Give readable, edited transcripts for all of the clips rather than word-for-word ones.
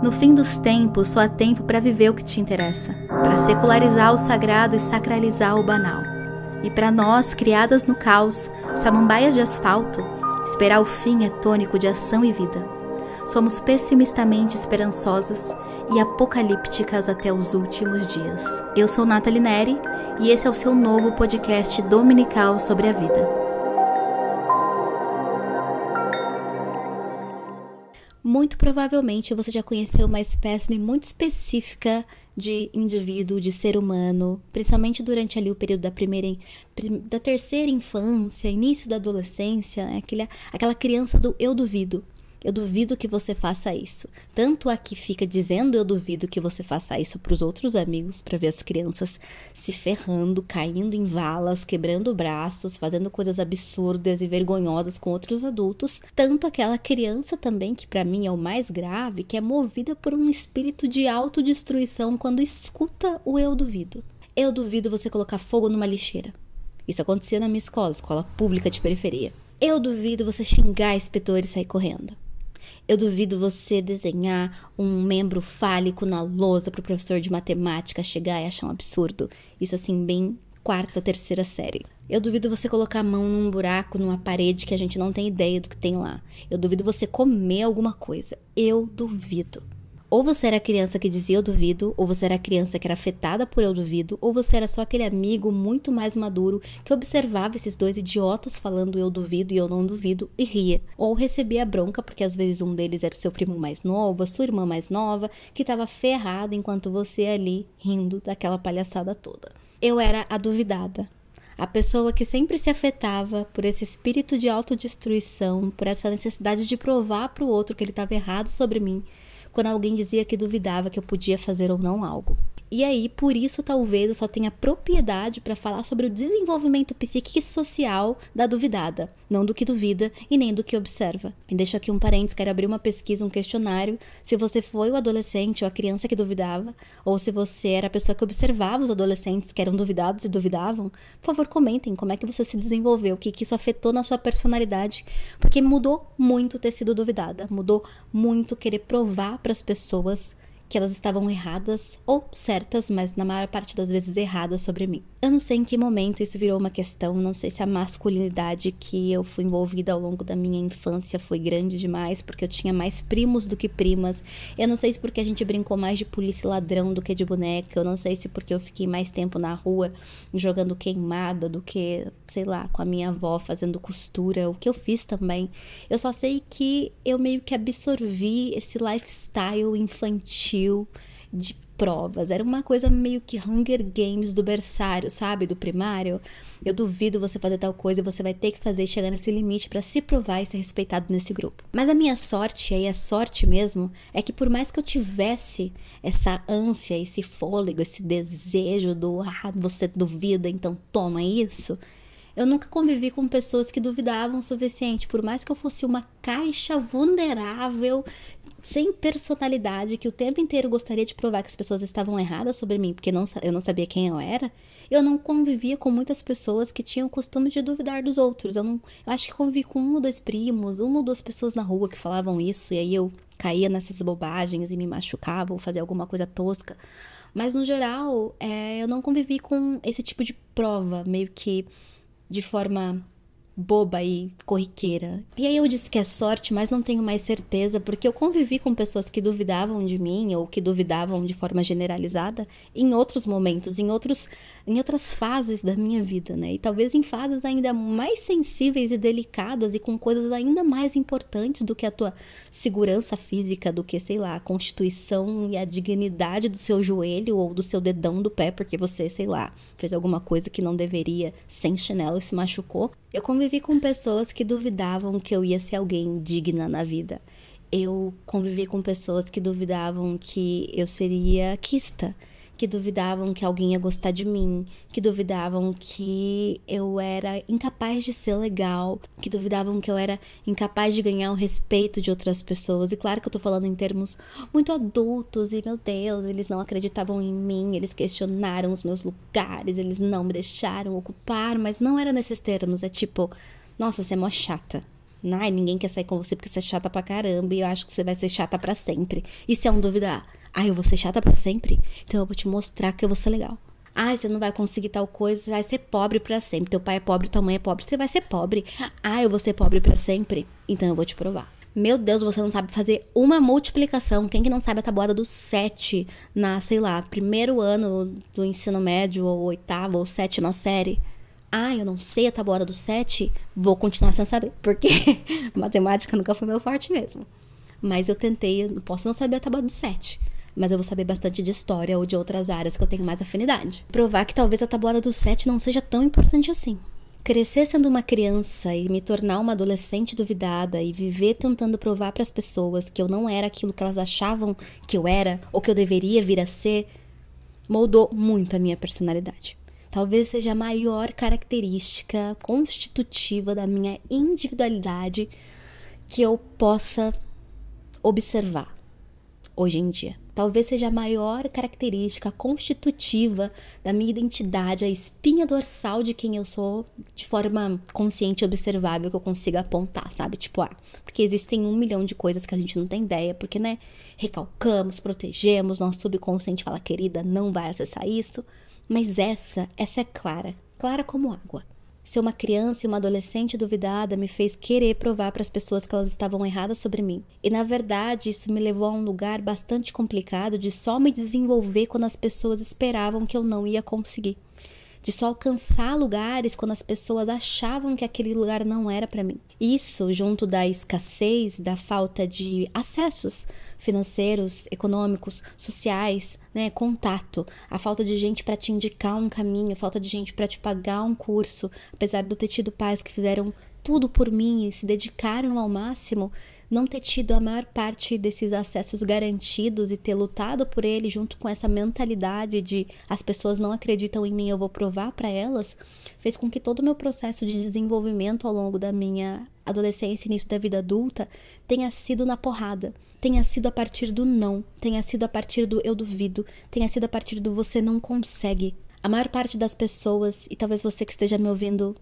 No fim dos tempos, só há tempo para viver o que te interessa, para secularizar o sagrado e sacralizar o banal. E para nós, criadas no caos, samambaias de asfalto, esperar o fim é tônico de ação e vida. Somos pessimistamente esperançosas e apocalípticas até os últimos dias. Eu sou Nathalie Neri e esse é o seu novo podcast dominical sobre a vida. Muito provavelmente você já conheceu uma espécime muito específica de indivíduo, de ser humano, principalmente durante ali o período da terceira infância, início da adolescência, aquela criança do eu duvido. Eu duvido que você faça isso. Tanto a que fica dizendo eu duvido que você faça isso para os outros amigos, para ver as crianças se ferrando, caindo em valas, quebrando braços, fazendo coisas absurdas e vergonhosas com outros adultos. Tanto aquela criança também, que para mim é o mais grave, que é movida por um espírito de autodestruição quando escuta o eu duvido. Eu duvido você colocar fogo numa lixeira. Isso acontecia na minha escola pública de periferia. Eu duvido você xingar a inspetora e sair correndo. Eu duvido você desenhar um membro fálico na lousa para o professor de matemática chegar e achar um absurdo. Isso assim, bem quarta, terceira série. Eu duvido você colocar a mão num buraco, numa parede que a gente não tem ideia do que tem lá. Eu duvido você comer alguma coisa. Eu duvido. Ou você era a criança que dizia eu duvido, ou você era a criança que era afetada por eu duvido, ou você era só aquele amigo muito mais maduro que observava esses dois idiotas falando eu duvido e eu não duvido e ria. Ou recebia bronca porque às vezes um deles era o seu primo mais novo, a sua irmã mais nova, que estava ferrada enquanto você ali rindo daquela palhaçada toda. Eu era a duvidada. A pessoa que sempre se afetava por esse espírito de autodestruição, por essa necessidade de provar para o outro que ele estava errado sobre mim, quando alguém dizia que duvidava que eu podia fazer ou não algo. E aí, por isso, talvez eu só tenha propriedade para falar sobre o desenvolvimento psíquico e social da duvidada, não do que duvida e nem do que observa. E deixo aqui um parênteses, quero abrir uma pesquisa, um questionário, se você foi o adolescente ou a criança que duvidava, ou se você era a pessoa que observava os adolescentes que eram duvidados e duvidavam, por favor, comentem como é que você se desenvolveu, o que isso afetou na sua personalidade, porque mudou muito ter sido duvidada, mudou muito querer provar para as pessoas que elas estavam erradas ou certas, mas na maior parte das vezes erradas sobre mim. Eu não sei em que momento isso virou uma questão, não sei se a masculinidade que eu fui envolvida ao longo da minha infância foi grande demais, porque eu tinha mais primos do que primas. Eu não sei se porque a gente brincou mais de polícia e ladrão do que de boneca, eu não sei se porque eu fiquei mais tempo na rua jogando queimada do que, sei lá, com a minha avó fazendo costura, o que eu fiz também. Eu só sei que eu meio que absorvi esse lifestyle infantil de provas. Era uma coisa meio que Hunger Games do berçário, sabe? Do primário. Eu duvido você fazer tal coisa e você vai ter que fazer chegar nesse limite pra se provar e ser respeitado nesse grupo. Mas a minha sorte, aí a sorte mesmo, é que por mais que eu tivesse essa ânsia, esse fôlego, esse desejo do você duvida, então toma isso, eu nunca convivi com pessoas que duvidavam o suficiente. Por mais que eu fosse uma caixa vulnerável, sem personalidade, que o tempo inteiro gostaria de provar que as pessoas estavam erradas sobre mim, porque eu não sabia quem eu era, eu não convivia com muitas pessoas que tinham o costume de duvidar dos outros. Eu acho que convivi com um ou dois primos, uma ou duas pessoas na rua que falavam isso, e aí eu caía nessas bobagens e me machucava ou fazia alguma coisa tosca. Mas, no geral, eu não convivi com esse tipo de prova, meio que de forma boba e corriqueira. E aí eu disse que é sorte, mas não tenho mais certeza, porque eu convivi com pessoas que duvidavam de mim, ou que duvidavam de forma generalizada, em outros momentos, em outras fases da minha vida, né? E talvez em fases ainda mais sensíveis e delicadas, e com coisas ainda mais importantes do que a tua segurança física, do que, sei lá, a constituição e a dignidade do seu joelho, ou do seu dedão do pé, porque você, sei lá, fez alguma coisa que não deveria, sem chinelo, e se machucou. Eu convivi com pessoas que duvidavam que eu ia ser alguém digna na vida. Eu convivi com pessoas que duvidavam que eu seria quista, que duvidavam que alguém ia gostar de mim, que duvidavam que eu era incapaz de ser legal, que duvidavam que eu era incapaz de ganhar o respeito de outras pessoas. E claro que eu tô falando em termos muito adultos, e meu Deus, eles não acreditavam em mim, eles questionaram os meus lugares, eles não me deixaram ocupar, mas não era nesses termos, é tipo, nossa, você é mó chata. Ai, ninguém quer sair com você porque você é chata pra caramba e eu acho que você vai ser chata pra sempre. E se é um duvidar? Ai, eu vou ser chata pra sempre? Então eu vou te mostrar que eu vou ser legal. Ai, você não vai conseguir tal coisa, você vai ser pobre pra sempre. Teu pai é pobre, tua mãe é pobre, você vai ser pobre. Ai, eu vou ser pobre pra sempre? Então eu vou te provar. Meu Deus, você não sabe fazer uma multiplicação. Quem que não sabe a tabuada do 7 na, sei lá, primeiro ano do ensino médio, ou oitava, ou sétima série? Ah, eu não sei a tabuada do 7, vou continuar sem saber. Porque matemática nunca foi meu forte mesmo. Mas eu tentei, eu posso não saber a tabuada do 7. Mas eu vou saber bastante de história ou de outras áreas que eu tenho mais afinidade. Provar que talvez a tabuada do 7 não seja tão importante assim. Crescer sendo uma criança e me tornar uma adolescente duvidada e viver tentando provar para as pessoas que eu não era aquilo que elas achavam que eu era ou que eu deveria vir a ser, moldou muito a minha personalidade. Talvez seja a maior característica constitutiva da minha individualidade que eu possa observar hoje em dia. Talvez seja a maior característica constitutiva da minha identidade, a espinha dorsal de quem eu sou, de forma consciente e observável que eu consiga apontar, sabe? Tipo, porque existem 1 milhão de coisas que a gente não tem ideia, porque, né, recalcamos, protegemos, nosso subconsciente fala, querida, não vai acessar isso, mas essa é clara como água. Ser uma criança e uma adolescente duvidada me fez querer provar para as pessoas que elas estavam erradas sobre mim. E na verdade isso me levou a um lugar bastante complicado de só me desenvolver quando as pessoas esperavam que eu não ia conseguir. De só alcançar lugares quando as pessoas achavam que aquele lugar não era para mim. Isso, junto da escassez, da falta de acessos financeiros, econômicos, sociais, né, contato, a falta de gente para te indicar um caminho, a falta de gente para te pagar um curso, apesar de eu ter tido pais que fizeram tudo por mim e se dedicaram ao máximo, não ter tido a maior parte desses acessos garantidos e ter lutado por ele junto com essa mentalidade de as pessoas não acreditam em mim, eu vou provar para elas, fez com que todo o meu processo de desenvolvimento ao longo da minha adolescência e início da vida adulta tenha sido na porrada, tenha sido a partir do não, tenha sido a partir do eu duvido, tenha sido a partir do você não consegue. A maior parte das pessoas, e talvez você que esteja me ouvindo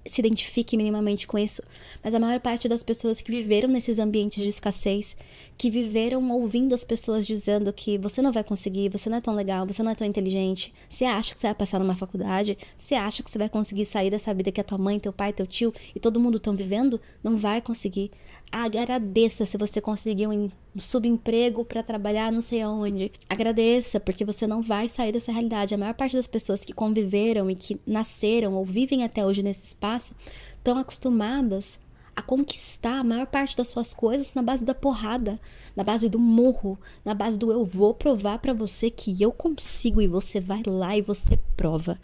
se identifique minimamente com isso, mas a maior parte das pessoas que viveram nesses ambientes de escassez, que viveram ouvindo as pessoas dizendo que você não vai conseguir, você não é tão legal, você não é tão inteligente, você acha que você vai passar numa faculdade, você acha que você vai conseguir sair dessa vida que a tua mãe, teu pai, teu tio e todo mundo estão vivendo, não vai conseguir. Agradeça se você conseguiu um subemprego para trabalhar não sei aonde. Agradeça, porque você não vai sair dessa realidade. A maior parte das pessoas que conviveram e que nasceram ou vivem até hoje nesse espaço estão acostumadas a conquistar a maior parte das suas coisas na base da porrada, na base do murro, na base do eu vou provar para você que eu consigo, e você vai lá e você prova.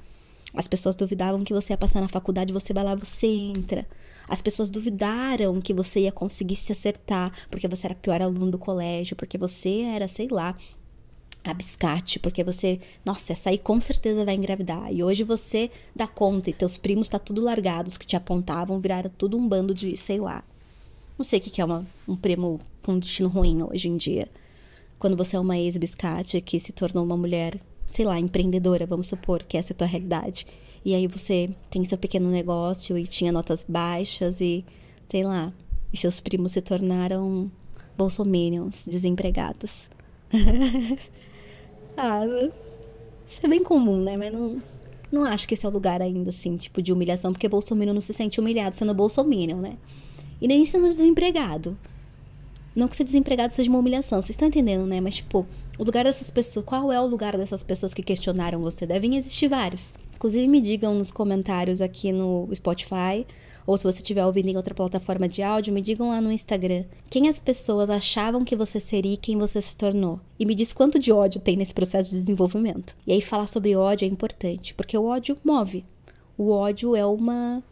As pessoas duvidavam que você ia passar na faculdade, você vai lá, você entra. As pessoas duvidaram que você ia conseguir se acertar, porque você era o pior aluno do colégio, porque você era, sei lá, abiscate, porque você, nossa, essa aí com certeza vai engravidar. E hoje você dá conta e teus primos tá tudo largados que te apontavam, viraram tudo um bando de, sei lá. Não sei o que é um primo com um destino ruim hoje em dia. Quando você é uma ex-biscate que se tornou uma mulher, sei lá, empreendedora, vamos supor que essa é a tua realidade. E aí você tem seu pequeno negócio e tinha notas baixas e, sei lá, e seus primos se tornaram bolsominions, desempregados. Isso é bem comum, né? Mas não acho que esse é o lugar ainda, assim, tipo, de humilhação, porque bolsominion não se sente humilhado sendo bolsominion, né? E nem sendo desempregado. Não que ser desempregado seja uma humilhação, vocês estão entendendo, né? Mas, tipo, o lugar dessas pessoas, qual é o lugar dessas pessoas que questionaram você? Devem existir vários. Inclusive, me digam nos comentários aqui no Spotify, ou se você estiver ouvindo em outra plataforma de áudio, me digam lá no Instagram quem as pessoas achavam que você seria e quem você se tornou. E me diz quanto de ódio tem nesse processo de desenvolvimento. E aí falar sobre ódio é importante, porque o ódio move. O ódio é uma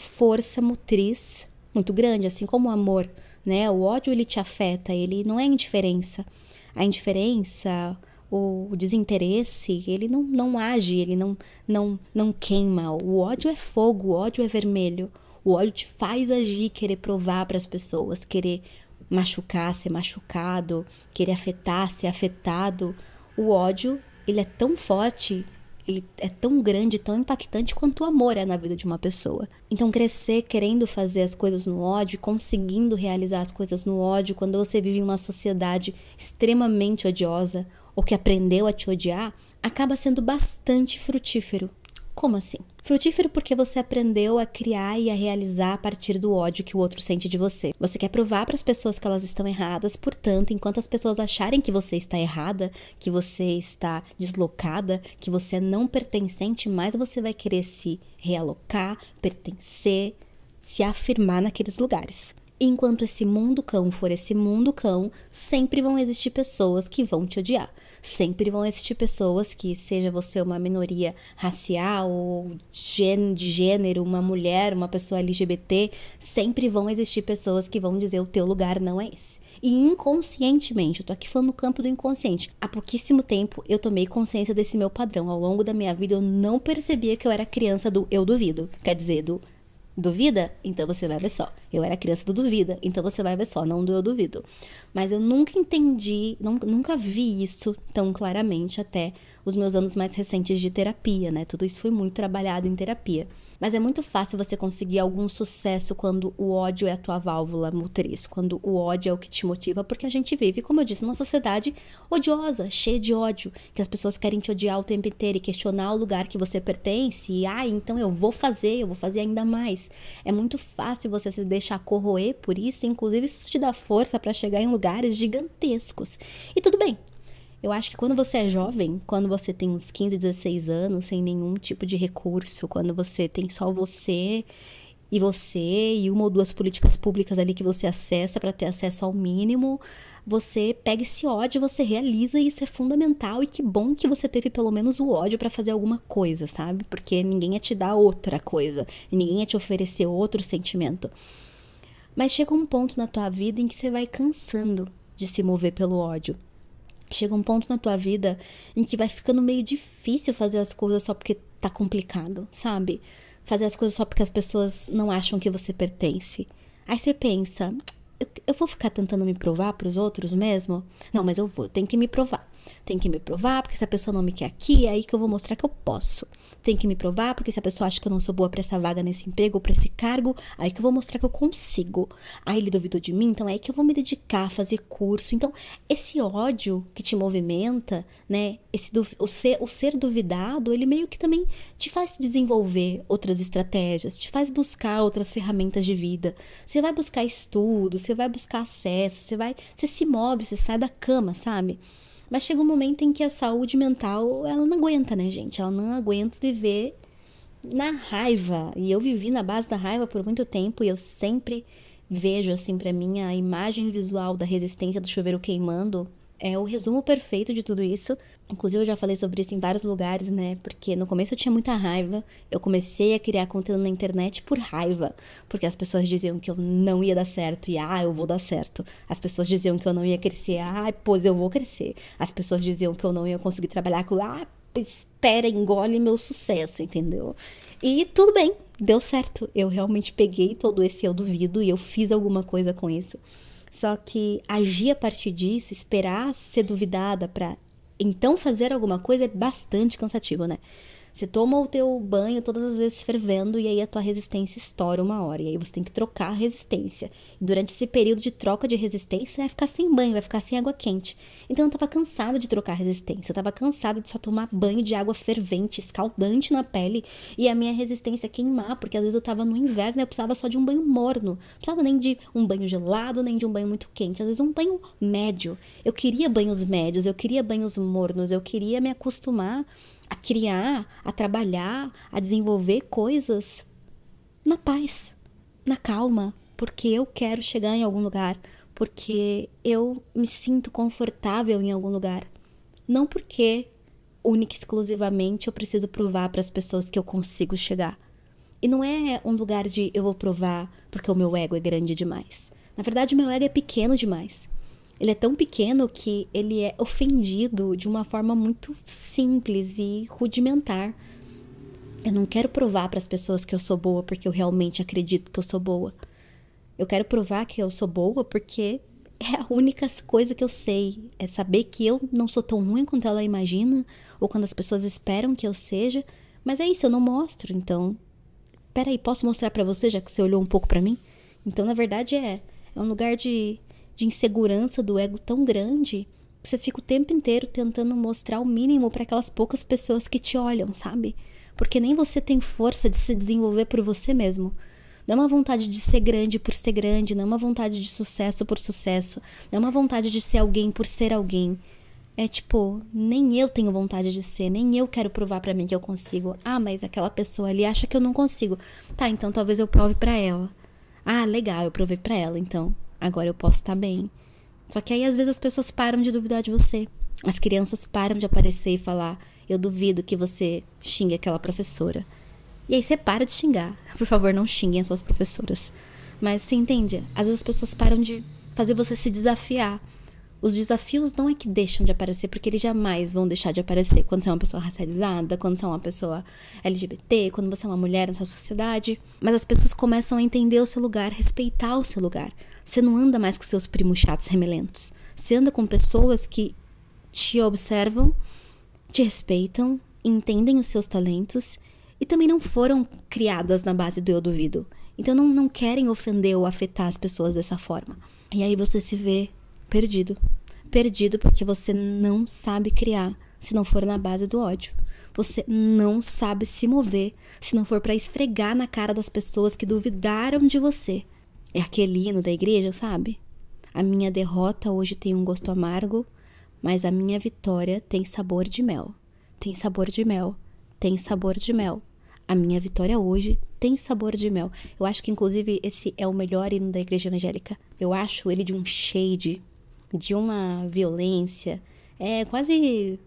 força motriz muito grande, assim como o amor, né? O ódio, ele te afeta, ele não é indiferença. A indiferença, o desinteresse, ele não age, ele não queima. O ódio é fogo, o ódio é vermelho. O ódio te faz agir, querer provar para as pessoas, querer machucar, ser machucado, querer afetar, ser afetado. O ódio, ele é tão forte ele é tão grande, tão impactante quanto o amor é na vida de uma pessoa. Então crescer querendo fazer as coisas no ódio, conseguindo realizar as coisas no ódio, quando você vive em uma sociedade extremamente odiosa, ou que aprendeu a te odiar, acaba sendo bastante frutífero. Como assim? Frutífero porque você aprendeu a criar e a realizar a partir do ódio que o outro sente de você. Você quer provar para as pessoas que elas estão erradas, portanto, enquanto as pessoas acharem que você está errada, que você está deslocada, que você é não pertencente, mais você vai querer se realocar, pertencer, se afirmar naqueles lugares. Enquanto esse mundo cão for esse mundo cão, sempre vão existir pessoas que vão te odiar. Sempre vão existir pessoas que, seja você uma minoria racial ou de gênero, uma mulher, uma pessoa LGBT, sempre vão existir pessoas que vão dizer o teu lugar não é esse. E inconscientemente, eu tô aqui falando no campo do inconsciente, há pouquíssimo tempo eu tomei consciência desse meu padrão. Ao longo da minha vida eu não percebia que eu era criança do eu duvido. Quer dizer, do duvida? Então você vai ver só. Eu era criança do duvida, então você vai ver só, não do eu duvido. Mas eu nunca entendi, nunca vi isso tão claramente até os meus anos mais recentes de terapia, né? Tudo isso foi muito trabalhado em terapia. Mas é muito fácil você conseguir algum sucesso quando o ódio é a tua válvula motriz, quando o ódio é o que te motiva, porque a gente vive, como eu disse, numa sociedade odiosa, cheia de ódio, que as pessoas querem te odiar o tempo inteiro e questionar o lugar que você pertence, e então eu vou fazer ainda mais. É muito fácil você se deixar corroer por isso, inclusive isso te dá força para chegar em lugares gigantescos. E tudo bem. Eu acho que quando você é jovem, quando você tem uns 15, 16 anos, sem nenhum tipo de recurso, quando você tem só você e uma ou duas políticas públicas ali que você acessa para ter acesso ao mínimo, você pega esse ódio, você realiza e isso é fundamental. E que bom que você teve pelo menos o ódio para fazer alguma coisa, sabe? Porque ninguém ia te dar outra coisa, ninguém ia te oferecer outro sentimento. Mas chega um ponto na tua vida em que você vai cansando de se mover pelo ódio. Chega um ponto na tua vida em que vai ficando meio difícil fazer as coisas só porque tá complicado, sabe? Fazer as coisas só porque as pessoas não acham que você pertence. Aí você pensa, eu vou ficar tentando me provar pros outros mesmo? Não, mas eu tenho que me provar. Tem que me provar, porque se a pessoa não me quer aqui, é aí que eu vou mostrar que eu posso. Tem que me provar, porque se a pessoa acha que eu não sou boa pra essa vaga nesse emprego ou pra esse cargo, aí que eu vou mostrar que eu consigo. Aí ele duvidou de mim, então é aí que eu vou me dedicar a fazer curso. Então, esse ódio que te movimenta, né, o ser duvidado, ele meio que também te faz desenvolver outras estratégias, te faz buscar outras ferramentas de vida. Você vai buscar estudo, você vai buscar acesso, você se move, você sai da cama, sabe? Mas chega um momento em que a saúde mental, ela não aguenta, né, gente? Ela não aguenta viver na raiva. E eu vivi na base da raiva por muito tempo e eu sempre vejo, assim, pra mim, a imagem visual da resistência do chuveiro queimando é o resumo perfeito de tudo isso. Inclusive, eu já falei sobre isso em vários lugares, né? Porque no começo eu tinha muita raiva. Eu comecei a criar conteúdo na internet por raiva. Porque as pessoas diziam que eu não ia dar certo. E, eu vou dar certo. As pessoas diziam que eu não ia crescer. Pois eu vou crescer. As pessoas diziam que eu não ia conseguir trabalhar com... espera, engole meu sucesso, entendeu? E tudo bem, deu certo. Eu realmente peguei todo esse eu duvido e eu fiz alguma coisa com isso. Só que agir a partir disso, esperar ser duvidada pra então fazer alguma coisa é bastante cansativo, né? Você toma o teu banho todas as vezes fervendo e aí a tua resistência estoura uma hora. E aí você tem que trocar a resistência. E durante esse período de troca de resistência, vai ficar sem banho, vai ficar sem água quente. Então eu tava cansada de trocar a resistência. Eu tava cansada de só tomar banho de água fervente, escaldante na pele. E a minha resistência queimar, porque às vezes eu tava no inverno e eu precisava só de um banho morno. Não precisava nem de um banho gelado, nem de um banho muito quente. Às vezes um banho médio. Eu queria banhos médios, eu queria banhos mornos, eu queria me acostumar a criar, a trabalhar, a desenvolver coisas na paz, na calma, porque eu quero chegar em algum lugar, porque eu me sinto confortável em algum lugar. Não porque, única e exclusivamente, eu preciso provar para as pessoas que eu consigo chegar. E não é um lugar de eu vou provar porque o meu ego é grande demais. Na verdade, o meu ego é pequeno demais. Ele é tão pequeno que ele é ofendido de uma forma muito simples e rudimentar. Eu não quero provar para as pessoas que eu sou boa porque eu realmente acredito que eu sou boa. Eu quero provar que eu sou boa porque É a única coisa que eu sei. É saber que eu não sou tão ruim quanto ela imagina, ou quando as pessoas esperam que eu seja. Mas é isso, eu não mostro, então... Peraí, posso mostrar pra você, já que você olhou um pouco pra mim? Então, na verdade, é um lugar de insegurança do ego tão grande que você fica o tempo inteiro tentando mostrar o mínimo pra aquelas poucas pessoas que te olham, sabe? Porque nem você tem força de se desenvolver por você mesmo. Não é uma vontade de ser grande por ser grande, não é uma vontade de sucesso por sucesso, não é uma vontade de ser alguém por ser alguém. É tipo, nem eu tenho vontade de ser, nem eu quero provar pra mim que eu consigo. Ah, mas aquela pessoa ali acha que eu não consigo. Tá, então talvez eu prove pra ela. Ah, legal, eu provei pra ela, então agora eu posso estar bem. Só que aí às vezes as pessoas param de duvidar de você. As crianças param de aparecer e falar: eu duvido que você xingue aquela professora. E aí você para de xingar. Por favor, não xinguem as suas professoras. Mas você entende? Às vezes as pessoas param de fazer você se desafiar. Os desafios não é que deixam de aparecer, porque eles jamais vão deixar de aparecer quando você é uma pessoa racializada, quando você é uma pessoa LGBT, quando você é uma mulher nessa sociedade. Mas as pessoas começam a entender o seu lugar, respeitar o seu lugar. Você não anda mais com seus primos chatos remelentos. Você anda com pessoas que te observam, te respeitam, entendem os seus talentos e também não foram criadas na base do eu duvido. Então não querem ofender ou afetar as pessoas dessa forma. E aí você se vê perdido. Perdido porque você não sabe criar se não for na base do ódio. Você não sabe se mover se não for pra esfregar na cara das pessoas que duvidaram de você. É aquele hino da igreja, sabe? A minha derrota hoje tem um gosto amargo, mas a minha vitória tem sabor de mel. Tem sabor de mel. Tem sabor de mel. A minha vitória hoje tem sabor de mel. Eu acho que, inclusive, esse é o melhor hino da igreja evangélica. Eu acho ele de um shade, de uma violência. É quase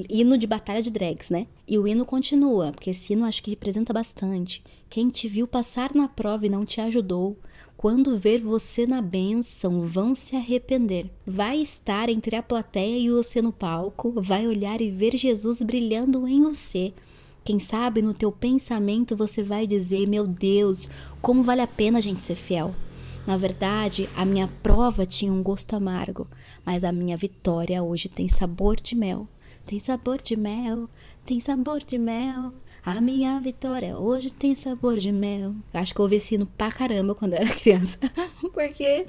hino de batalha de drags, né? E o hino continua, porque esse hino acho que representa bastante. Quem te viu passar na prova e não te ajudou, quando ver você na bênção, vão se arrepender. Vai estar entre a plateia e você no palco, vai olhar e ver Jesus brilhando em você. Quem sabe no teu pensamento você vai dizer: meu Deus, como vale a pena a gente ser fiel. Na verdade, a minha prova tinha um gosto amargo, mas a minha vitória hoje tem sabor de mel. Tem sabor de mel, tem sabor de mel. A minha vitória hoje tem sabor de mel. Eu acho que eu ouvi esse hino pra caramba quando eu era criança. Porque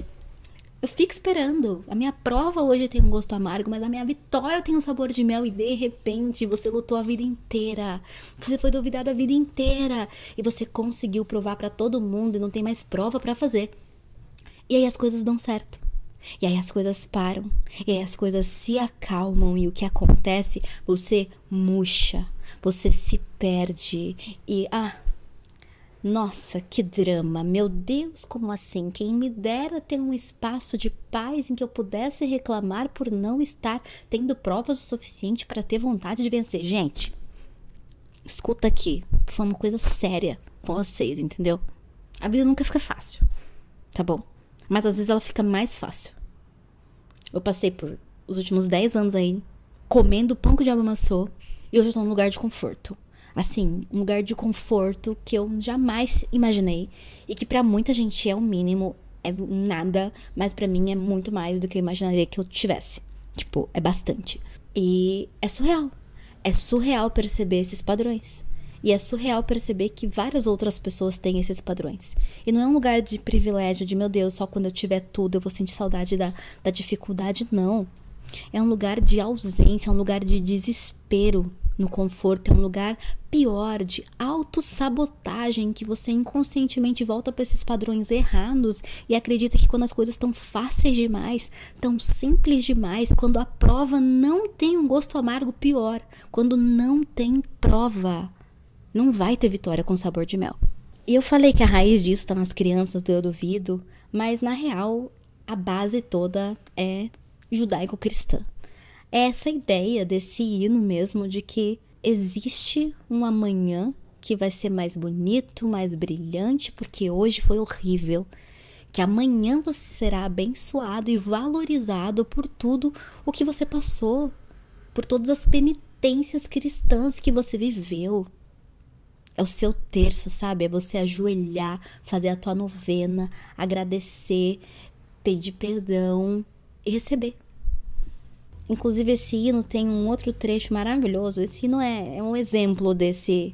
eu fico esperando. A minha prova hoje tem um gosto amargo, mas a minha vitória tem um sabor de mel. E de repente você lutou a vida inteira. Você foi duvidado a vida inteira. E você conseguiu provar pra todo mundo e não tem mais prova pra fazer. E aí as coisas dão certo. E aí as coisas param. E aí as coisas se acalmam. E o que acontece? Você murcha. Você se perde. E nossa, que drama. Meu Deus, como assim? Quem me dera ter um espaço de paz em que eu pudesse reclamar por não estar tendo provas o suficiente para ter vontade de vencer. Gente, escuta aqui. Tô falando uma coisa séria com vocês, entendeu? A vida nunca fica fácil, tá bom? Mas às vezes ela fica mais fácil. Eu passei por os últimos 10 anos aí comendo pão que o diabo amassou e hoje eu tô num lugar de conforto. Assim, um lugar de conforto que eu jamais imaginei e que pra muita gente é o mínimo, é nada, mas pra mim é muito mais do que eu imaginaria que eu tivesse. Tipo, é bastante. E é surreal. É surreal perceber esses padrões. E é surreal perceber que várias outras pessoas têm esses padrões. E não é um lugar de privilégio, de meu Deus, só quando eu tiver tudo eu vou sentir saudade da dificuldade, não. É um lugar de ausência, é um lugar de desespero no conforto, é um lugar pior, de autossabotagem, que você inconscientemente volta para esses padrões errados e acredita que quando as coisas estão fáceis demais, tão simples demais, quando a prova não tem um gosto amargo, pior, quando não tem prova, não vai ter vitória com sabor de mel. E eu falei que a raiz disso está nas crianças do eu duvido, mas na real a base toda é judaico-cristã. É essa ideia desse hino mesmo de que existe um amanhã que vai ser mais bonito, mais brilhante, porque hoje foi horrível. Que amanhã você será abençoado e valorizado por tudo o que você passou, por todas as penitências cristãs que você viveu. É o seu terço, sabe? É você ajoelhar, fazer a tua novena, agradecer, pedir perdão e receber. Inclusive, esse hino tem um outro trecho maravilhoso. Esse hino é um exemplo desse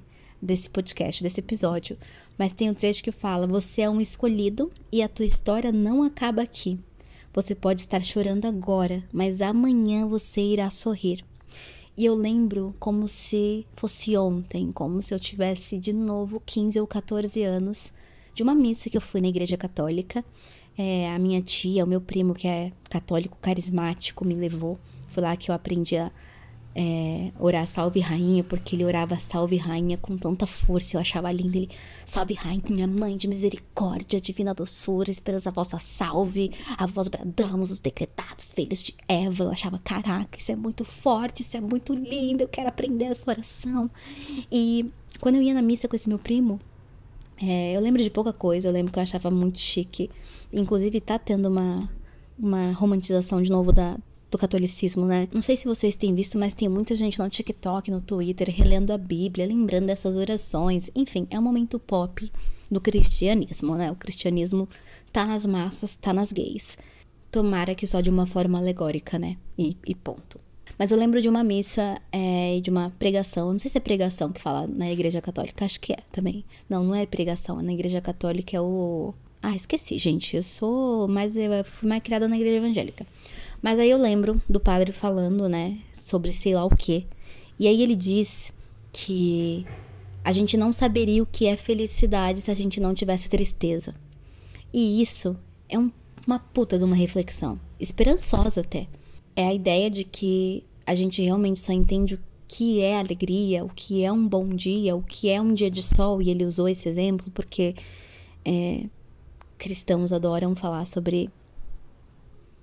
podcast, desse episódio. Mas tem um trecho que fala: você é um escolhido e a tua história não acaba aqui. Você pode estar chorando agora, mas amanhã você irá sorrir. E eu lembro como se fosse ontem, como se eu tivesse de novo 15 ou 14 anos, de uma missa que eu fui na igreja católica. A minha tia, o meu primo, que é católico carismático, me levou. Foi lá que eu aprendi a orar Salve Rainha, porque ele orava Salve Rainha com tanta força. Eu achava lindo ele: Salve Rainha, Mãe de misericórdia, divina doçura, esperança vossa salve, a vós bradamos os decretados filhos de Eva. Eu achava, caraca, isso é muito forte, isso é muito lindo, eu quero aprender essa oração. E quando eu ia na missa com esse meu primo, eu lembro de pouca coisa. Eu lembro que eu achava muito chique. Inclusive tá tendo uma romantização de novo do catolicismo, né? Não sei se vocês têm visto, mas tem muita gente no TikTok, no Twitter, relendo a Bíblia, lembrando dessas orações. Enfim, é um momento pop do cristianismo, né? O cristianismo tá nas massas, tá nas gays. Tomara que só de uma forma alegórica, né? E ponto. Mas eu lembro de uma missa e de uma pregação. Não sei se é pregação que fala na igreja católica. Acho que é também. Não é pregação. Na igreja católica é o... esqueci, gente. Eu fui mais criada na igreja evangélica. Mas aí eu lembro do padre falando, né, sobre sei lá o quê. E aí ele diz que a gente não saberia o que é felicidade se a gente não tivesse tristeza. E isso é uma puta de uma reflexão, esperançosa até. É a ideia de que a gente realmente só entende o que é alegria, o que é um bom dia, o que é um dia de sol. E ele usou esse exemplo porque cristãos adoram falar sobre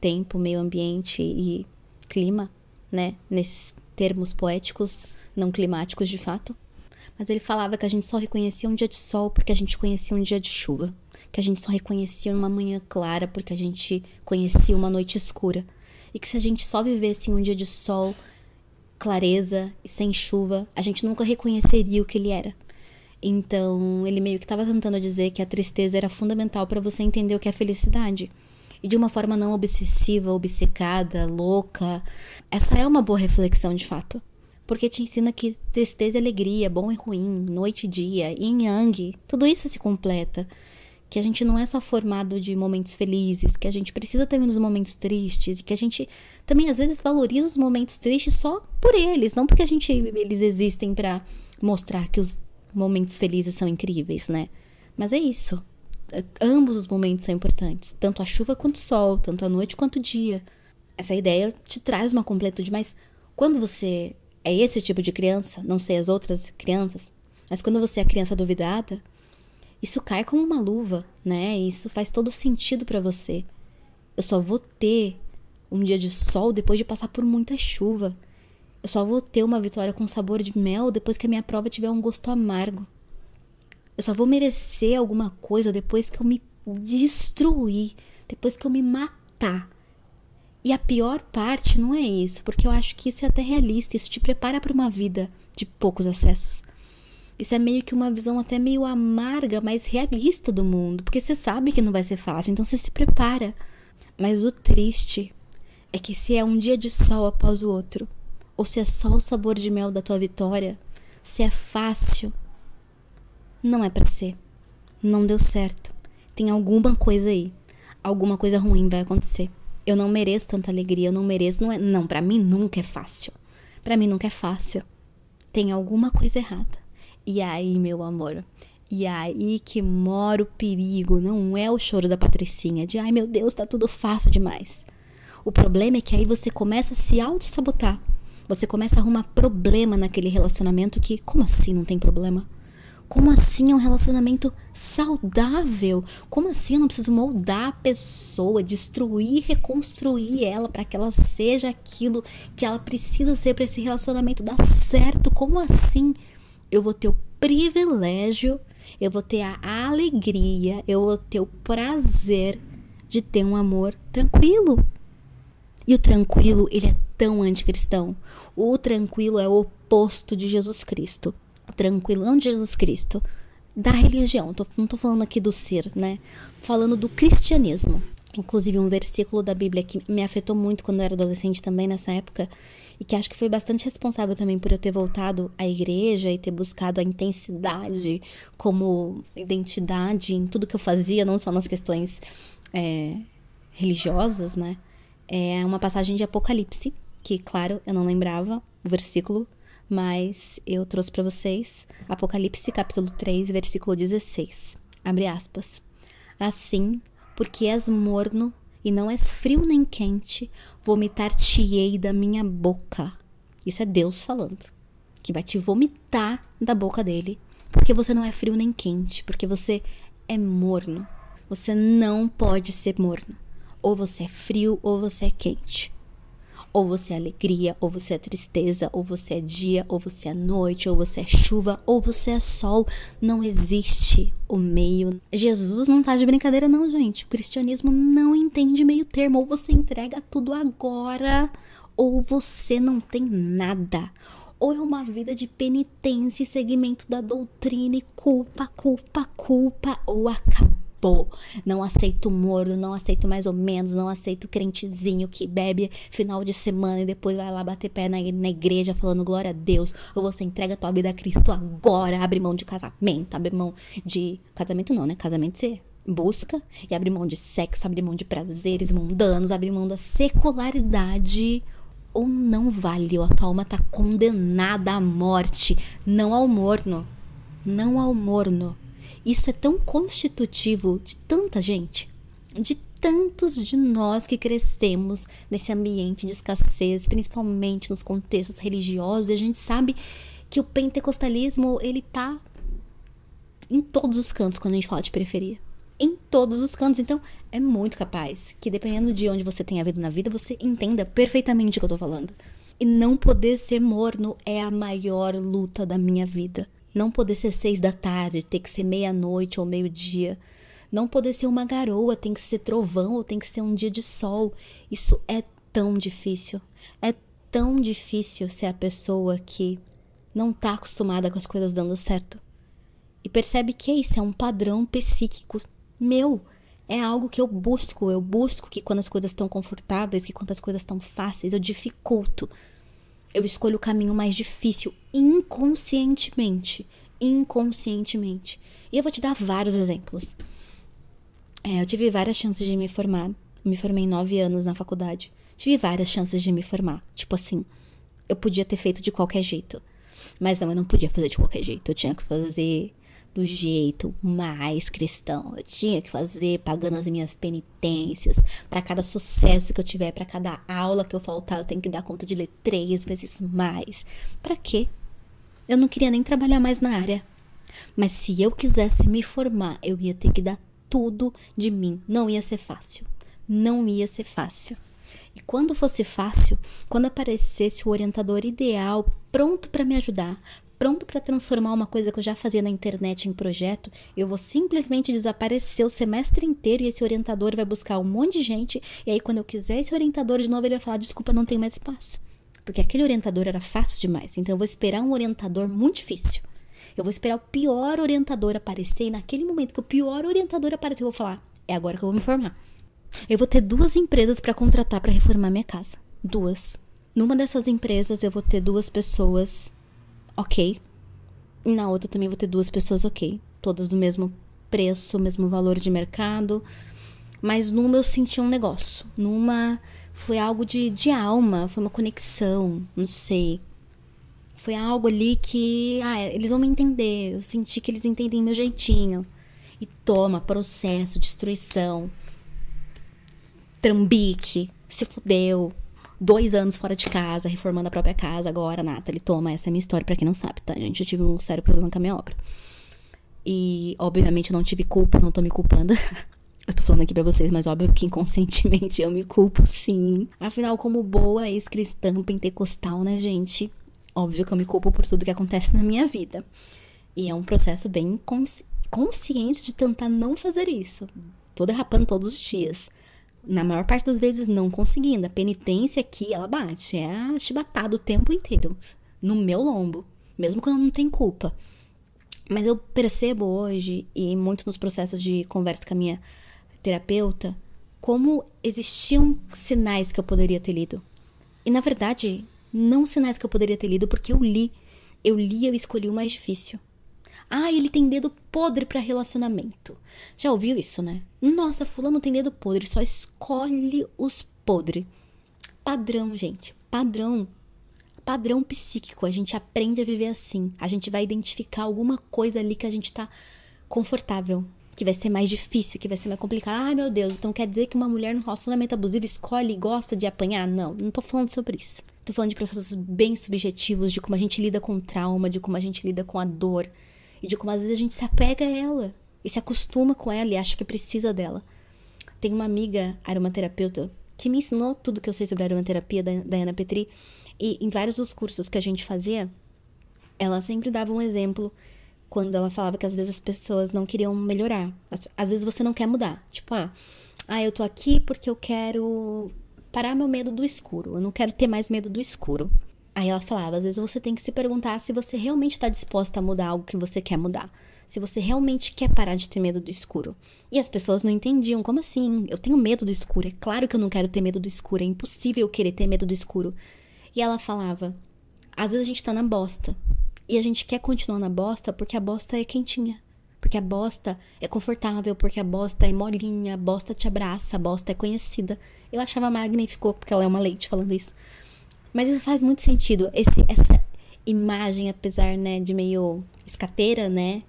tempo, meio ambiente e clima, né? Nesses termos poéticos, não climáticos de fato. Mas ele falava que a gente só reconhecia um dia de sol porque a gente conhecia um dia de chuva. Que a gente só reconhecia uma manhã clara porque a gente conhecia uma noite escura. E que se a gente só vivesse um dia de sol, clareza e sem chuva, a gente nunca reconheceria o que ele era. Então, ele meio que estava tentando dizer que a tristeza era fundamental para você entender o que é felicidade. E de uma forma não obsessiva, obcecada, louca. Essa é uma boa reflexão, de fato. Porque te ensina que tristeza e alegria, bom e ruim, noite e dia, yin e yang, tudo isso se completa. Que a gente não é só formado de momentos felizes, que a gente precisa também dos momentos tristes, e que a gente também às vezes valoriza os momentos tristes só por eles, não porque eles existem pra mostrar que os momentos felizes são incríveis, né? Mas é isso. Ambos os momentos são importantes, tanto a chuva quanto o sol, tanto a noite quanto o dia. Essa ideia te traz uma completude, mas quando você é esse tipo de criança, não sei as outras crianças, mas quando você é criança duvidada, isso cai como uma luva, né? Isso faz todo sentido pra você. Eu só vou ter um dia de sol depois de passar por muita chuva. Eu só vou ter uma vitória com sabor de mel depois que a minha prova tiver um gosto amargo. Eu só vou merecer alguma coisa depois que eu me destruir, depois que eu me matar. E a pior parte não é isso, porque eu acho que isso é até realista, isso te prepara para uma vida de poucos acessos. Isso é meio que uma visão até meio amarga, mas realista do mundo, porque você sabe que não vai ser fácil, então você se prepara. Mas o triste é que se é um dia de sol após o outro, ou se é só o sabor de mel da tua vitória, se é fácil, não é pra ser. Não deu certo. Tem alguma coisa aí. Alguma coisa ruim vai acontecer. Eu não mereço tanta alegria, eu não mereço. Não, pra mim nunca é fácil. Pra mim nunca é fácil. Tem alguma coisa errada. E aí, meu amor, e aí que mora o perigo. Não é o choro da Patricinha de ai meu Deus, tá tudo fácil demais. O problema é que aí você começa a se auto-sabotar. Você começa a arrumar problema naquele relacionamento que, como assim não tem problema? Como assim é um relacionamento saudável? Como assim eu não preciso moldar a pessoa, destruir, reconstruir ela para que ela seja aquilo que ela precisa ser para esse relacionamento dar certo? Como assim eu vou ter o privilégio, eu vou ter a alegria, eu vou ter o prazer de ter um amor tranquilo? E o tranquilo, ele é tão anticristão. O tranquilo é o oposto de Jesus Cristo. Tranquilo, não de Jesus Cristo, da religião. Não tô falando aqui do ser, né? Falando do cristianismo. Inclusive um versículo da Bíblia que me afetou muito quando eu era adolescente também nessa época, e que acho que foi bastante responsável também por eu ter voltado à igreja e ter buscado a intensidade como identidade em tudo que eu fazia, não só nas questões religiosas, né? É uma passagem de Apocalipse, que, claro, eu não lembrava o versículo, mas eu trouxe para vocês. Apocalipse, capítulo 3, versículo 16. Abre aspas. Assim, porque és morno e não és frio nem quente, vomitar-te-ei da minha boca. Isso é Deus falando, que vai te vomitar da boca dele, porque você não é frio nem quente, porque você é morno. Você não pode ser morno. Ou você é frio ou você é quente. Ou você é alegria, ou você é tristeza, ou você é dia, ou você é noite, ou você é chuva, ou você é sol. Não existe o meio. Jesus não tá de brincadeira não, gente. O cristianismo não entende meio termo. Ou você entrega tudo agora, ou você não tem nada. Ou é uma vida de penitência e seguimento da doutrina e culpa, ou acabou. Não aceito morno, não aceito mais ou menos, não aceito crentezinho que bebe final de semana e depois vai lá bater pé na igreja falando glória a Deus. Ou você entrega a tua vida a Cristo agora, abre mão de casamento, abre mão de... Casamento não, né? Casamento você busca e abre mão de sexo, abre mão de prazeres mundanos, abre mão da secularidade. Ou não vale, a tua alma tá condenada à morte. Não ao morno. Não ao morno. Isso é tão constitutivo de tanta gente, de tantos de nós que crescemos nesse ambiente de escassez, principalmente nos contextos religiosos, e a gente sabe que o pentecostalismo, ele tá em todos os cantos quando a gente fala de periferia. Em todos os cantos. Então, é muito capaz que, dependendo de onde você tenha vindo na vida, você entenda perfeitamente o que eu tô falando. E não poder ser morno é a maior luta da minha vida. Não poder ser 6 da tarde, ter que ser meia-noite ou meio-dia. Não poder ser uma garoa, tem que ser trovão ou tem que ser um dia de sol. Isso é tão difícil. É tão difícil ser a pessoa que não tá acostumada com as coisas dando certo. E percebe que isso é um padrão psíquico meu. É algo que eu busco. Eu busco que quando as coisas estão confortáveis, que quando as coisas estão fáceis, eu dificulto. Eu escolho o caminho mais difícil, inconscientemente. Inconscientemente. E eu vou te dar vários exemplos. Eu tive várias chances de me formar. Me formei em 9 anos na faculdade. Tive várias chances de me formar. Tipo assim, eu podia ter feito de qualquer jeito. Mas não, eu não podia fazer de qualquer jeito. Eu tinha que fazer do jeito mais cristão. Eu tinha que fazer pagando as minhas penitências. Para cada sucesso que eu tiver, para cada aula que eu faltar, eu tenho que dar conta de ler 3 vezes mais. Para quê? Eu não queria nem trabalhar mais na área. Mas se eu quisesse me formar, eu ia ter que dar tudo de mim. Não ia ser fácil. Não ia ser fácil. E quando fosse fácil, quando aparecesse o orientador ideal, pronto para me ajudar, pronto para transformar uma coisa que eu já fazia na internet em projeto, eu vou simplesmente desaparecer o semestre inteiro e esse orientador vai buscar um monte de gente. E aí, quando eu quiser esse orientador de novo, ele vai falar, desculpa, não tem mais espaço. Porque aquele orientador era fácil demais. Então, eu vou esperar um orientador muito difícil. Eu vou esperar o pior orientador aparecer. E naquele momento que o pior orientador aparecer, eu vou falar, é agora que eu vou me formar. Eu vou ter 2 empresas para contratar para reformar minha casa. 2. Numa dessas empresas, eu vou ter 2 pessoas ok. E na outra também vou ter 2 pessoas ok. Todas do mesmo preço, mesmo valor de mercado. Mas numa eu senti um negócio. Numa foi algo de alma, foi uma conexão, não sei. Foi algo ali que, eles vão me entender. Eu senti que eles entendem meu jeitinho. E toma, processo, destruição, trambique, se fudeu. 2 anos fora de casa, reformando a própria casa. Agora, Nathalie, toma, essa é a minha história pra quem não sabe, tá, gente? Eu tive um sério problema com a minha obra. E, obviamente, eu não tive culpa, não tô me culpando. Eu tô falando aqui pra vocês, mas óbvio que inconscientemente eu me culpo, sim. Afinal, como boa ex-cristã pentecostal, né, gente? Óbvio que eu me culpo por tudo que acontece na minha vida. E é um processo bem consciente de tentar não fazer isso. Tô derrapando todos os dias. Na maior parte das vezes não conseguindo. A penitência aqui, ela bate. É a chibatada o tempo inteiro. No meu lombo. Mesmo quando não tem culpa. Mas eu percebo hoje, e muito nos processos de conversa com a minha terapeuta, como existiam sinais que eu poderia ter lido. E na verdade, não sinais que eu poderia ter lido, porque eu li. Eu escolhi o mais difícil. Ah, ele tem dedo podre pra relacionamento. Já ouviu isso, né? Nossa, fulano tem dedo podre, só escolhe os podres. Padrão, gente. Padrão. Padrão psíquico. A gente aprende a viver assim. A gente vai identificar alguma coisa ali que a gente tá confortável. Que vai ser mais difícil, que vai ser mais complicado. Ai, meu Deus, então quer dizer que uma mulher no relacionamento abusivo escolhe e gosta de apanhar? Não, não tô falando sobre isso. Tô falando de processos bem subjetivos, de como a gente lida com o trauma, de como a gente lida com a dor. E de como às vezes a gente se apega a ela. E se acostuma com ela e acha que precisa dela. Tem uma amiga aromaterapeuta que me ensinou tudo que eu sei sobre a aromaterapia, da Ana Petri. E em vários dos cursos que a gente fazia, ela sempre dava um exemplo quando ela falava que às vezes as pessoas não queriam melhorar. Às vezes você não quer mudar. Tipo, eu tô aqui porque eu quero parar meu medo do escuro. Eu não quero ter mais medo do escuro. Aí ela falava, às vezes você tem que se perguntar se você realmente está disposta a mudar algo que você quer mudar. Se você realmente quer parar de ter medo do escuro. E as pessoas não entendiam, como assim? Eu tenho medo do escuro, é claro que eu não quero ter medo do escuro, é impossível eu querer ter medo do escuro. E ela falava, às vezes a gente tá na bosta, e a gente quer continuar na bosta porque a bosta é quentinha. Porque a bosta é confortável, porque a bosta é molinha, a bosta te abraça, a bosta é conhecida. Eu achava magnífico, porque ela é uma leite falando isso. Mas isso faz muito sentido. Essa imagem, apesar, né, de meio escateira, né,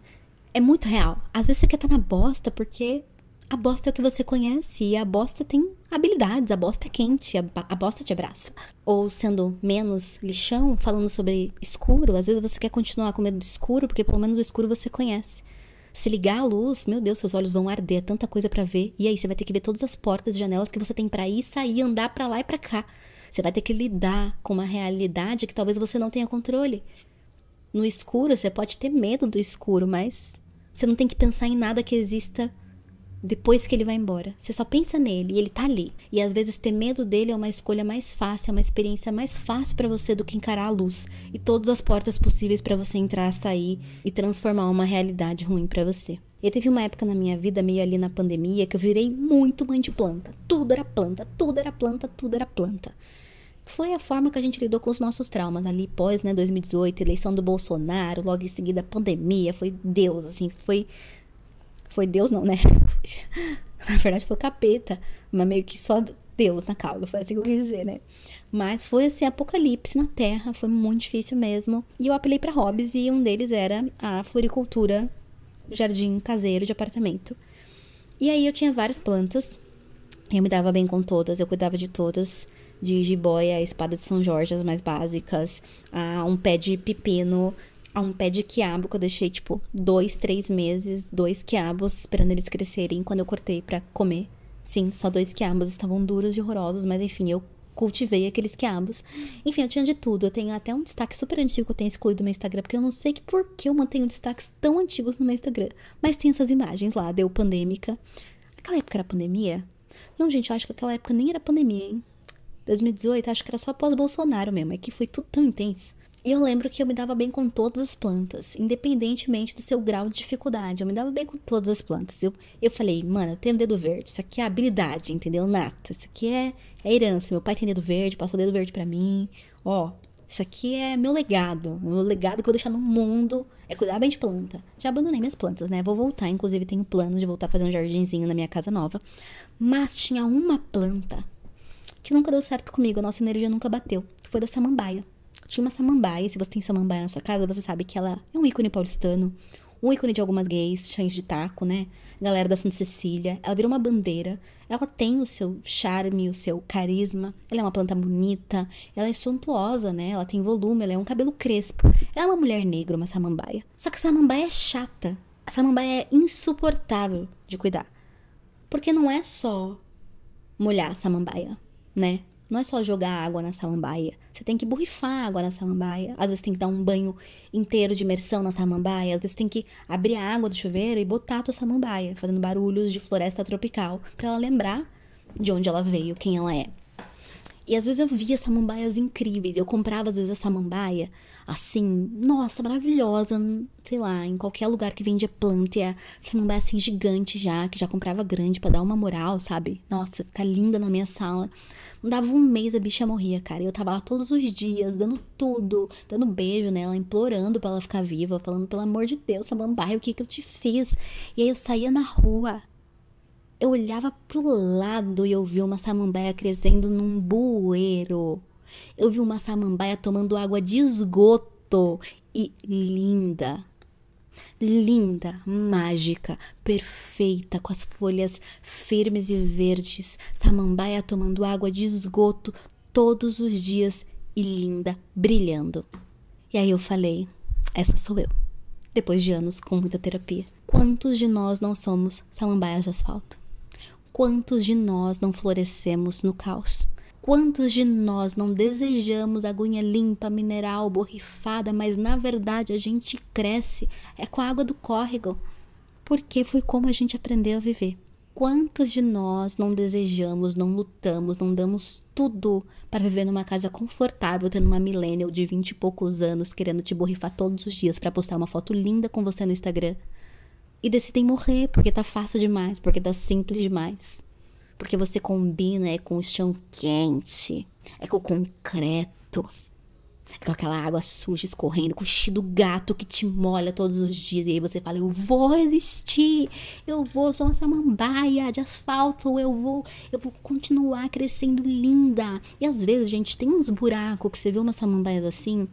é muito real. Às vezes você quer estar na bosta porque a bosta é o que você conhece e a bosta tem habilidades, a bosta é quente, a bosta te abraça. Ou sendo menos lixão, falando sobre escuro, às vezes você quer continuar com medo do escuro porque pelo menos o escuro você conhece. Se ligar a luz, meu Deus, seus olhos vão arder, é tanta coisa pra ver. E aí você vai ter que ver todas as portas e janelas que você tem pra ir, sair, andar pra lá e pra cá. Você vai ter que lidar com uma realidade que talvez você não tenha controle. No escuro, você pode ter medo do escuro, mas você não tem que pensar em nada que exista depois que ele vai embora. Você só pensa nele e ele tá ali. E às vezes ter medo dele é uma escolha mais fácil, é uma experiência mais fácil pra você do que encarar a luz. E todas as portas possíveis pra você entrar, sair e transformar uma realidade ruim pra você. E teve uma época na minha vida, meio ali na pandemia, que eu virei muito mãe de planta. Tudo era planta, tudo era planta, tudo era planta. Foi a forma que a gente lidou com os nossos traumas ali pós, 2018, eleição do Bolsonaro, logo em seguida a pandemia, foi Deus, assim, foi Deus não, né? Na verdade foi o capeta, mas meio que só Deus na causa, foi assim que eu quis dizer, né? Mas foi assim, apocalipse na terra, foi muito difícil mesmo. E eu apelei pra hobbies e um deles era a floricultura, jardim caseiro de apartamento. E aí eu tinha várias plantas, eu me dava bem com todas, eu cuidava de todas. De jiboia, a espada de São Jorge, as mais básicas, a um pé de pepino, a um pé de quiabo que eu deixei, 2, 3 meses, 2 quiabos, esperando eles crescerem quando eu cortei pra comer. Sim, só 2 quiabos, estavam duros e horrorosos, mas enfim, eu cultivei aqueles quiabos. Enfim, eu tinha de tudo, eu tenho até um destaque super antigo que eu tenho excluído do meu Instagram, porque eu não sei por que eu mantenho destaques tão antigos no meu Instagram. Mas tem essas imagens lá, deu pandêmica. Aquela época era pandemia? Não, gente, eu acho que aquela época nem era pandemia, hein? 2018, acho que era só pós-Bolsonaro mesmo, é que foi tudo tão intenso. E eu lembro que eu me dava bem com todas as plantas, independentemente do seu grau de dificuldade. Eu me dava bem com todas as plantas. Eu falei, mano, eu tenho dedo verde, isso aqui é habilidade, entendeu? Nata, isso aqui é herança. Meu pai tem dedo verde, passou dedo verde pra mim. Ó, isso aqui é meu legado. Meu legado que eu vou deixar no mundo é cuidar bem de planta. Já abandonei minhas plantas, né? Vou voltar, inclusive tenho plano de voltar a fazer um jardinzinho na minha casa nova. Mas tinha uma planta que nunca deu certo comigo, a nossa energia nunca bateu. Foi da samambaia. Tinha uma samambaia, se você tem samambaia na sua casa, você sabe que ela é um ícone paulistano, um ícone de algumas gays, chães de taco, né? Galera da Santa Cecília. Ela virou uma bandeira, ela tem o seu charme, o seu carisma, ela é uma planta bonita, ela é suntuosa, né? Ela tem volume, ela é um cabelo crespo. Ela é uma mulher negra, uma samambaia. Só que a samambaia é chata, a samambaia é insuportável de cuidar. Porque não é só molhar a samambaia, né? Não é só jogar água na samambaia. Você tem que borrifar água na samambaia. Às vezes tem que dar um banho inteiro de imersão na samambaia. Às vezes tem que abrir a água do chuveiro e botar a tua samambaia, fazendo barulhos de floresta tropical, pra ela lembrar de onde ela veio, quem ela é. E às vezes eu via samambaias incríveis. Eu comprava às vezes a samambaia, assim, nossa, maravilhosa, sei lá, em qualquer lugar que vendia planta. E a samambaia assim gigante já, que já comprava grande pra dar uma moral, sabe? Nossa, ficar linda na minha sala. Não dava um mês, a bicha morria, cara. E eu tava lá todos os dias, dando tudo, dando beijo nela, implorando pra ela ficar viva, falando, pelo amor de Deus, samambaia, o que que eu te fiz? E aí eu saía na rua. Eu olhava pro lado e eu vi uma samambaia crescendo num bueiro. Eu vi uma samambaia tomando água de esgoto. E linda, linda, mágica, perfeita, com as folhas firmes e verdes. Samambaia tomando água de esgoto todos os dias e linda, brilhando. E aí eu falei, essa sou eu. Depois de anos com muita terapia. Quantos de nós não somos samambaias de asfalto? Quantos de nós não florescemos no caos? Quantos de nós não desejamos aguinha limpa, mineral, borrifada, mas na verdade a gente cresce com a água do córrego? Porque foi como a gente aprendeu a viver. Quantos de nós não desejamos, não lutamos, não damos tudo para viver numa casa confortável, tendo uma millennial de 20 e poucos anos, querendo te borrifar todos os dias para postar uma foto linda com você no Instagram? E decidem morrer porque tá fácil demais, porque tá simples demais. Porque você combina com o chão quente, com o concreto, com aquela água suja escorrendo, com o xixi do gato que te molha todos os dias. E aí você fala, eu vou resistir, sou uma samambaia de asfalto, eu vou continuar crescendo linda. E às vezes, gente, tem uns buracos que você vê umas samambaias assim.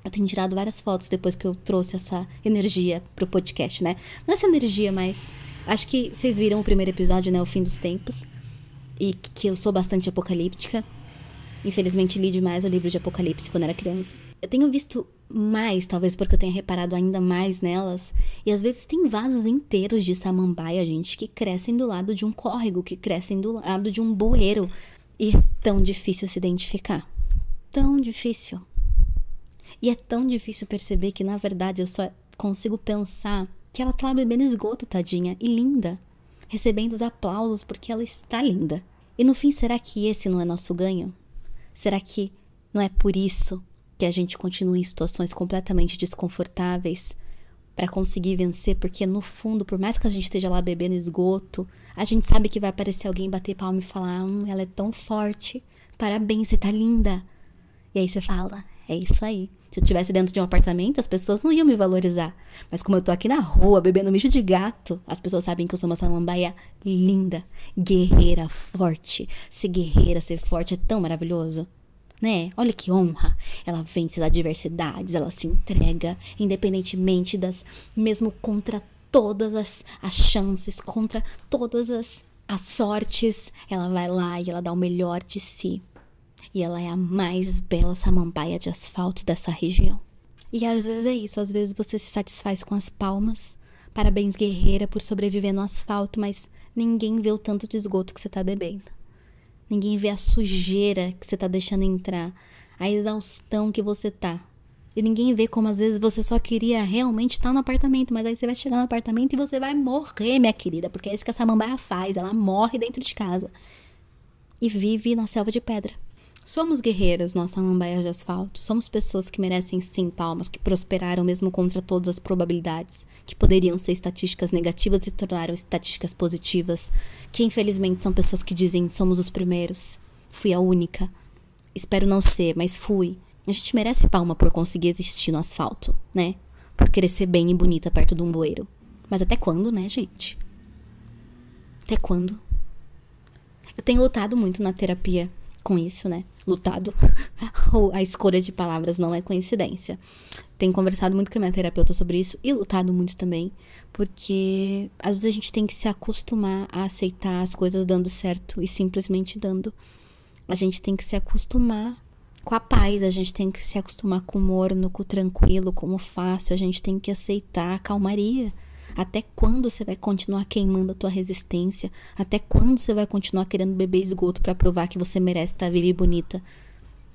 Eu tenho tirado várias fotos depois que eu trouxe essa energia pro podcast, né? Não essa energia, mas acho que vocês viram o primeiro episódio, né? O fim dos tempos. E que eu sou bastante apocalíptica. Infelizmente li demais o livro de Apocalipse quando era criança. Eu tenho visto mais, talvez porque eu tenha reparado ainda mais nelas. E às vezes tem vasos inteiros de samambaia, gente, que crescem do lado de um córrego, que crescem do lado de um bueiro. E é tão difícil se identificar. Tão difícil. E é tão difícil perceber que, na verdade, eu só consigo pensar que ela tá lá bebendo esgoto, tadinha, e linda. Recebendo os aplausos porque ela está linda. E no fim, será que esse não é nosso ganho? Será que não é por isso que a gente continua em situações completamente desconfortáveis para conseguir vencer? Porque, no fundo, por mais que a gente esteja lá bebendo esgoto, a gente sabe que vai aparecer alguém bater palma e falar, ela é tão forte, parabéns, você tá linda. E aí você fala, é isso aí. Se eu estivesse dentro de um apartamento, as pessoas não iam me valorizar. Mas como eu tô aqui na rua, bebendo mijo de gato, as pessoas sabem que eu sou uma samambaia linda, guerreira, forte. Ser guerreira, ser forte é tão maravilhoso, né? Olha que honra. Ela vence as adversidades, ela se entrega, independentemente mesmo contra todas as chances, contra todas as sortes. Ela vai lá e ela dá o melhor de si. E ela é a mais bela samambaia de asfalto dessa região. E às vezes é isso, às vezes você se satisfaz com as palmas. Parabéns, guerreira, por sobreviver no asfalto, mas ninguém vê o tanto de esgoto que você tá bebendo. Ninguém vê a sujeira que você tá deixando entrar, a exaustão que você tá. E ninguém vê como às vezes você só queria realmente estar no apartamento, mas aí você vai chegar no apartamento e você vai morrer, minha querida, porque é isso que a samambaia faz, ela morre dentro de casa. E vive na selva de pedra. Somos guerreiras, nós samambaias de asfalto. Somos pessoas que merecem sim palmas, que prosperaram mesmo contra todas as probabilidades, que poderiam ser estatísticas negativas e se tornaram estatísticas positivas, que infelizmente são pessoas que dizem somos os primeiros. Fui a única. Espero não ser, mas fui. A gente merece palma por conseguir existir no asfalto, né? Por querer ser bem e bonita perto de um bueiro. Mas até quando, né, gente? Até quando? Eu tenho lutado muito na terapia com isso, né? Lutado. A escolha de palavras não é coincidência. Tenho conversado muito com a minha terapeuta sobre isso e lutado muito também, porque às vezes a gente tem que se acostumar a aceitar as coisas dando certo e simplesmente dando. A gente tem que se acostumar com a paz, a gente tem que se acostumar com o morno, com o tranquilo, com o fácil, a gente tem que aceitar a calmaria. Até quando você vai continuar queimando a tua resistência? Até quando você vai continuar querendo beber esgoto pra provar que você merece estar viva e bonita?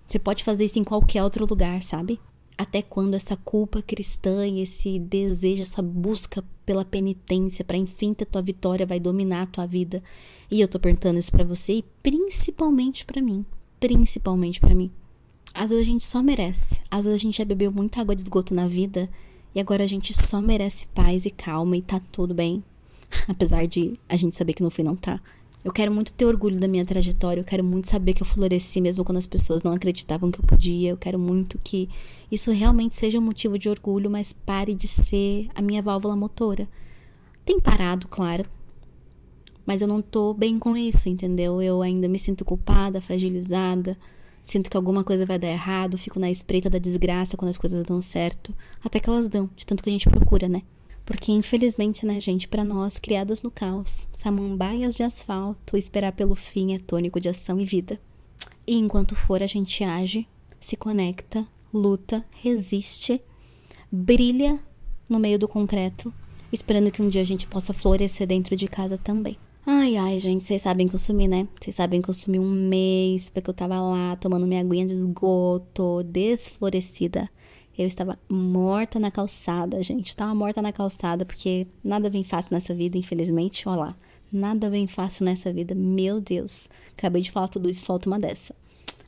Você pode fazer isso em qualquer outro lugar, sabe? Até quando essa culpa cristã e esse desejo, essa busca pela penitência pra enfim ter tua vitória vai dominar a tua vida? E eu tô perguntando isso pra você e principalmente pra mim. principalmente pra mim. Às vezes a gente só merece. Às vezes a gente já bebeu muita água de esgoto na vida e agora a gente só merece paz e calma e tá tudo bem. Apesar de a gente saber que no fim não tá. Eu quero muito ter orgulho da minha trajetória. Eu quero muito saber que eu floresci mesmo quando as pessoas não acreditavam que eu podia. Eu quero muito que isso realmente seja um motivo de orgulho, mas pare de ser a minha válvula motora. Tem parado, claro. Mas eu não tô bem com isso, entendeu? Eu ainda me sinto culpada, fragilizada. Sinto que alguma coisa vai dar errado. Fico na espreita da desgraça quando as coisas dão certo. Até que elas dão, de tanto que a gente procura, né? Porque infelizmente, né, gente, pra nós, criadas no caos, samambaias de asfalto, esperar pelo fim é tônico de ação e vida. E enquanto for, a gente age, se conecta, luta, resiste, brilha no meio do concreto, esperando que um dia a gente possa florescer dentro de casa também. Ai, gente, vocês sabem que eu sumi, né? Vocês sabem que eu sumi um mês, porque eu tava lá tomando minha aguinha de esgoto, desflorescida. Eu estava morta na calçada, gente. Tava morta na calçada, porque nada vem fácil nessa vida, infelizmente. Olha lá, nada vem fácil nessa vida. Meu Deus, acabei de falar tudo isso e solto uma dessa.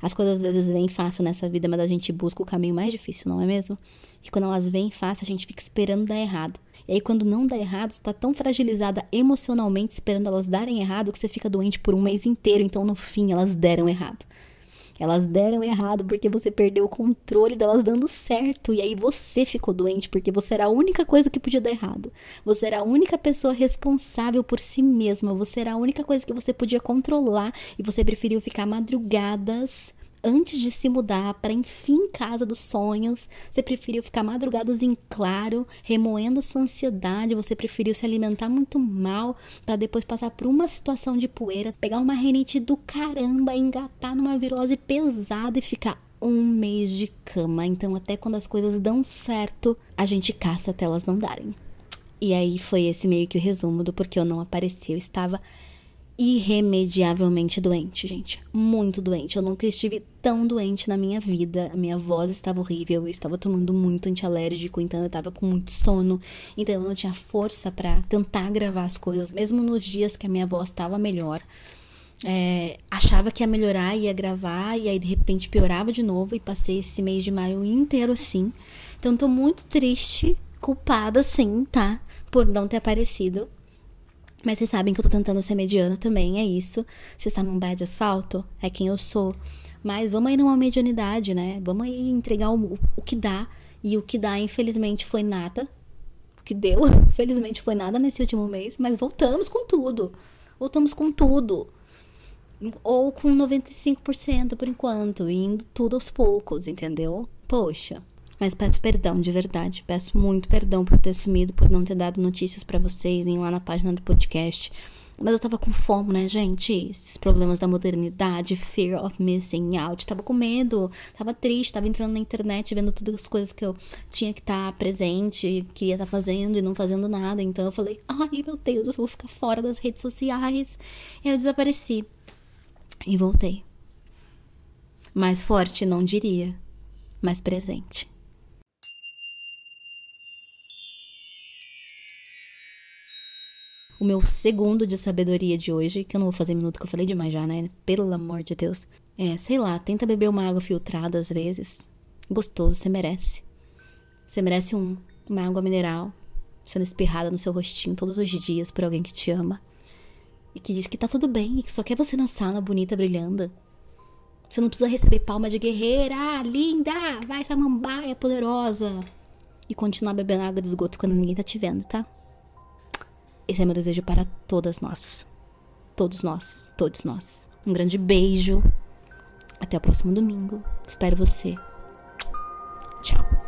As coisas às vezes vêm fácil nessa vida, mas a gente busca o caminho mais difícil, não é mesmo? E quando elas vêm fácil, a gente fica esperando dar errado. E aí quando não dá errado, você tá tão fragilizada emocionalmente esperando elas darem errado que você fica doente por um mês inteiro. Então no fim elas deram errado. Elas deram errado porque você perdeu o controle delas dando certo. E aí você ficou doente porque você era a única coisa que podia dar errado. Você era a única pessoa responsável por si mesma. Você era a única coisa que você podia controlar. E você preferiu ficar madrugadas antes de se mudar para enfim casa dos sonhos. Você preferiu ficar madrugadas em claro, remoendo a sua ansiedade. Você preferiu se alimentar muito mal para depois passar por uma situação de poeira, pegar uma rinite do caramba, engatar numa virose pesada e ficar um mês de cama. Então até quando as coisas dão certo, a gente caça até elas não darem. E aí foi esse meio que o resumo do porquê eu não apareci. Eu estava irremediavelmente doente, gente. Muito doente. Eu nunca estive tão doente na minha vida. A minha voz estava horrível. Eu estava tomando muito antialérgico, então eu estava com muito sono. Então eu não tinha força pra tentar gravar as coisas, mesmo nos dias que a minha voz estava melhor. Achava que ia melhorar, ia gravar, e aí de repente piorava de novo. E passei esse mês de maio inteiro assim. Então tô muito triste, culpada sim, tá? Por não ter aparecido. Mas vocês sabem que eu tô tentando ser mediana também, é isso. Se samambaia de asfalto, é quem eu sou. Mas vamos aí numa medianidade, né? Vamos aí entregar o que dá. E o que dá, infelizmente, foi nada. O que deu, infelizmente, foi nada nesse último mês. Mas voltamos com tudo. Voltamos com tudo. Ou com 95% por enquanto. Indo tudo aos poucos, entendeu? Poxa. Mas peço perdão, de verdade. Peço muito perdão por ter sumido, por não ter dado notícias pra vocês, nem lá na página do podcast. Mas eu tava com fome, né, gente? Esses problemas da modernidade, fear of missing out. Tava com medo, tava triste, tava entrando na internet, vendo todas as coisas que eu tinha que estar presente, que ia estar fazendo e não fazendo nada. Então eu falei, ai meu Deus, eu vou ficar fora das redes sociais. E eu desapareci. E voltei. Mais forte, não diria. Mais presente. O meu segundo de sabedoria de hoje, que eu não vou fazer minuto, que eu falei demais já, né? Pelo amor de Deus. Sei lá, tenta beber uma água filtrada às vezes. Gostoso, você merece. Você merece uma água mineral sendo espirrada no seu rostinho todos os dias por alguém que te ama. E que diz que tá tudo bem, e que só quer você na sala bonita, brilhando. Você não precisa receber palma de guerreira, linda, vai samambaia, poderosa. E continuar bebendo água de esgoto quando ninguém tá te vendo, tá? Esse é meu desejo para todas nós. Todos nós. Todos nós. Um grande beijo. Até o próximo domingo. Espero você. Tchau.